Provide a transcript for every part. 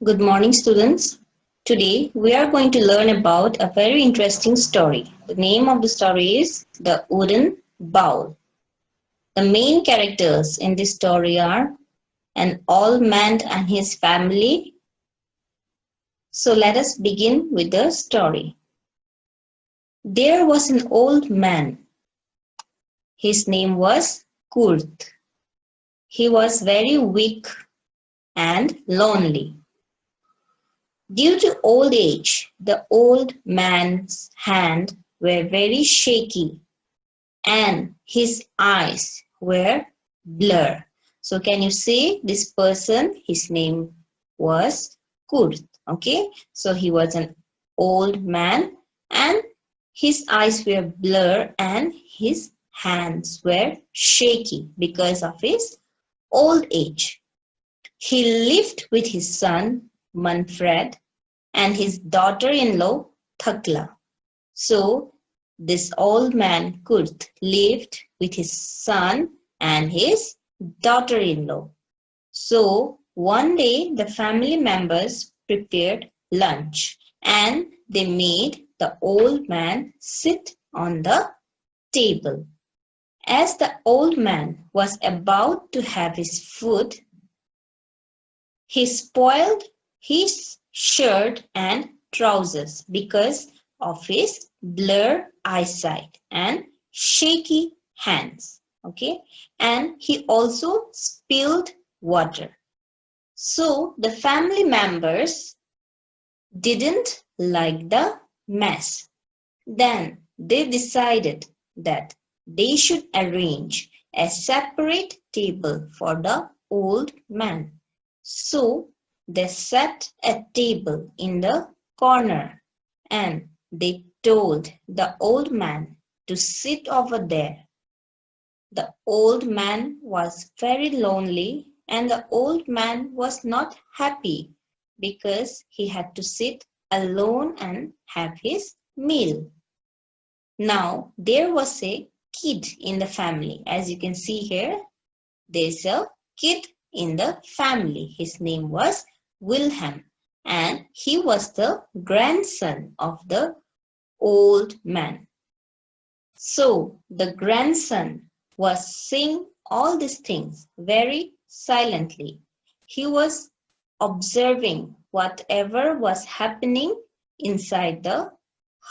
Good morning, students. Today we are going to learn about a very interesting story. The name of the story is The Wooden Bowl. The main characters in this story are an old man and his family. So let us begin with the story. There was an old man. His name was Kurt. He was very weak and lonely. Due to old age, the old man's hands were very shaky and his eyes were blurred. So can you say this person, his name was Kurt. Okay, so he was an old man and his eyes were blurred and his hands were shaky because of his old age. He lived with his son Manfred and his daughter-in-law Thakla. So this old man Kurt lived with his son and his daughter-in-law. So one day the family members prepared lunch and they made the old man sit on the table. As the old man was about to have his food, he spoiled his shirt and trousers because of his blurred eyesight and shaky hands. Okay, and he also spilled water. So the family members didn't like the mess. Then they decided that they should arrange a separate table for the old man. So they set a table in the corner and they told the old man to sit over there. The old man was very lonely and the old man was not happy because he had to sit alone and have his meal. Now there was a kid in the family. As you can see here, there's a kid in the family. His name was Wilhelm and he was the grandson of the old man. So the grandson was saying all these things very silently. He was observing whatever was happening inside the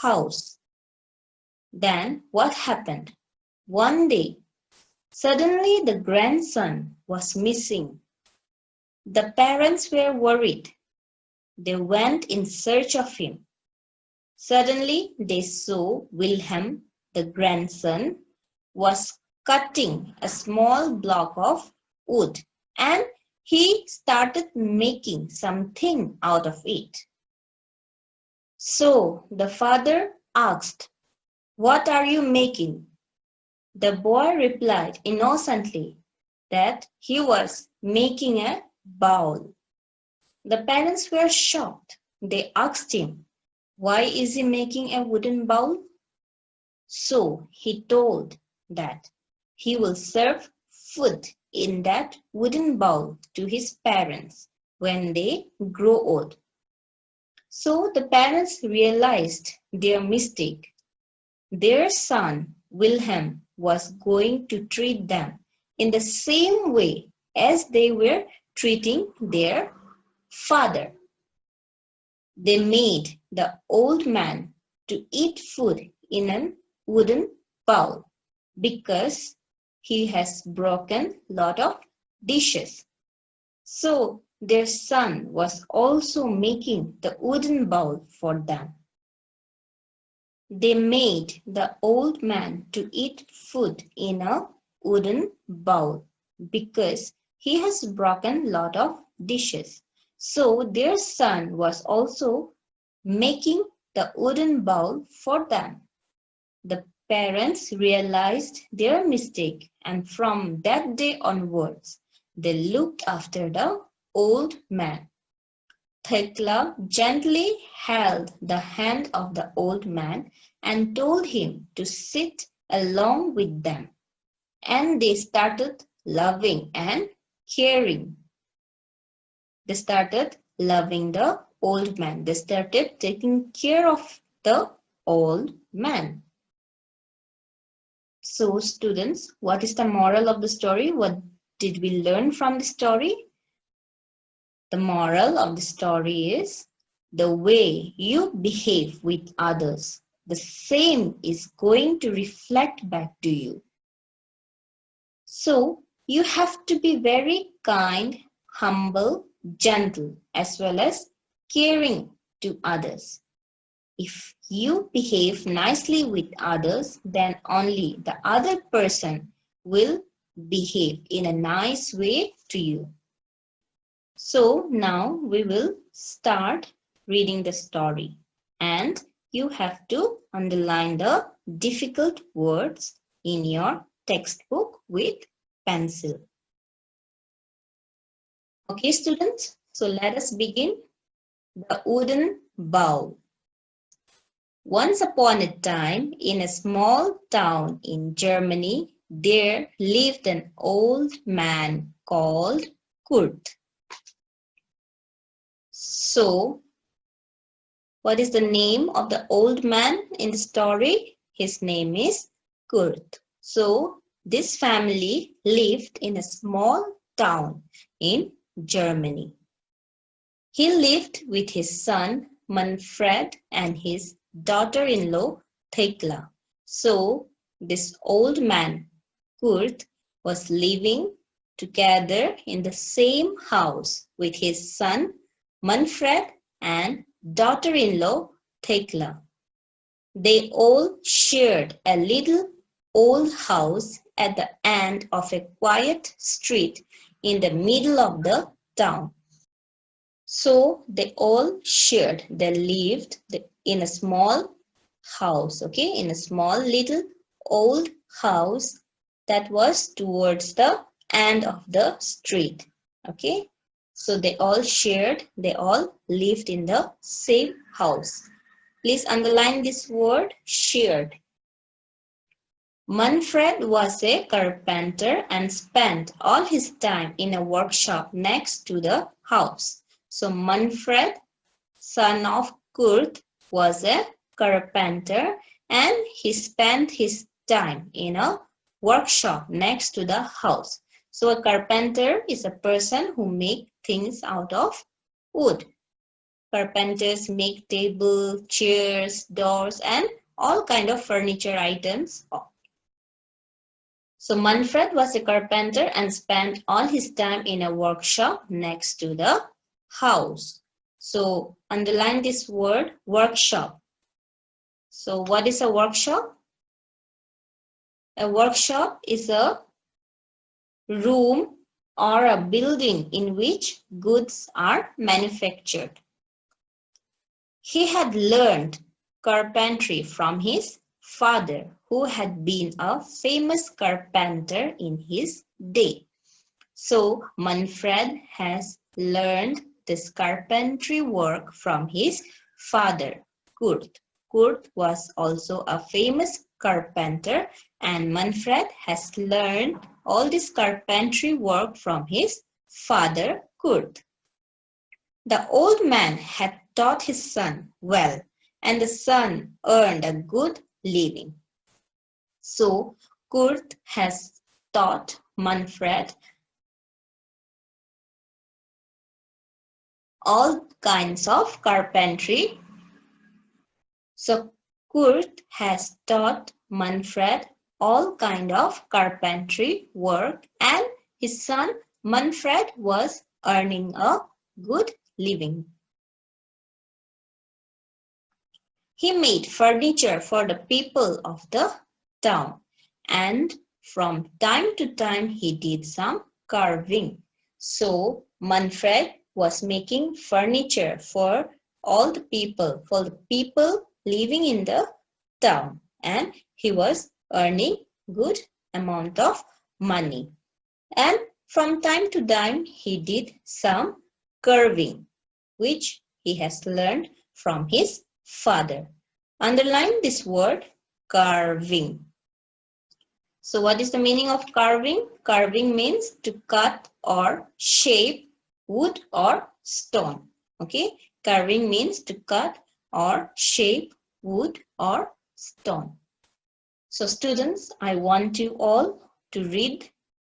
house. Then what happened? One day, suddenly the grandson was missing. The parents were worried. They went in search of him. Suddenly they saw Wilhelm, the grandson, was cutting a small block of wood and he started making something out of it. So the father asked, "What are you making?" The boy replied innocently that he was making a bowl. The parents were shocked. They asked him, "Why is he making a wooden bowl?" So he told that he will serve food in that wooden bowl to his parents when they grow old. So the parents realized their mistake. Their son, Wilhelm, was going to treat them in the same way as they were treating their father. They made the old man to eat food in a wooden bowl because he has broken a lot of dishes. So their son was also making the wooden bowl for them. They made the old man to eat food in a wooden bowl because he has broken a lot of dishes. So their son was also making the wooden bowl for them. The parents realized their mistake and from that day onwards, they looked after the old man. Thekla gently held the hand of the old man and told him to sit along with them. And they started loving and caring. They started loving the old man. They started taking care of the old man. So students, what is the moral of the story? What did we learn from the story? The moral of the story is the way you behave with others, the same is going to reflect back to you. So you have to be very kind, humble, gentle, as well as caring to others. If you behave nicely with others, then only the other person will behave in a nice way to you. So now we will start reading the story, and you have to underline the difficult words in your textbook with pencil. Okay, students, so let us begin. The wooden bowl. Once upon a time, in a small town in Germany, there lived an old man called Kurt. So, what is the name of the old man in the story? His name is Kurt. So, this family lived in a small town in Germany. He lived with his son Manfred and his daughter-in-law Thekla. So, this old man Kurt was living together in the same house with his son Manfred and daughter-in-law Thekla. They all shared a little old house at the end of a quiet street in the middle of the town. So they all shared, they lived in a small house, okay, in a small little old house that was towards the end of the street, okay. So they all shared, they all lived in the same house. Please underline this word, shared. Manfred was a carpenter and spent all his time in a workshop next to the house. So Manfred, son of Kurt, was a carpenter and he spent his time in a workshop next to the house. So a carpenter is a person who makes things out of wood. Carpenters make tables, chairs, doors, and all kind of furniture items. So Manfred was a carpenter and spent all his time in a workshop next to the house. So underline this word, workshop. So what is a workshop? A workshop is a room or a building in which goods are manufactured. He had learned carpentry from his father, who had been a famous carpenter in his day. So Manfred has learned this carpentry work from his father, Kurt. Kurt was also a famous carpenter, and Manfred has learned all this carpentry work from his father, Kurt. The old man had taught his son well, and the son earned a good living. So Kurt has taught Manfred all kinds of carpentry. So Kurt has taught Manfred all kind of carpentry work, and his son Manfred was earning a good living. He made furniture for the people of the town, and from time to time he did some carving. So Manfred was making furniture for all the people, for the people living in the town, and he was earning good amount of money. And from time to time he did some carving, which he has learned from his father. Underline this word, carving. So what is the meaning of carving? Carving means to cut or shape wood or stone. Okay, carving means to cut or shape wood or stone. So students, I want you all to read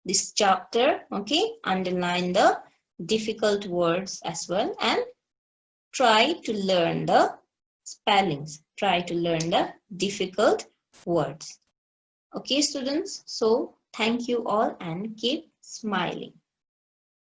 this chapter, okay, underline the difficult words as well and try to learn the spellings, try to learn the difficult words. Okay students, so thank you all and keep smiling.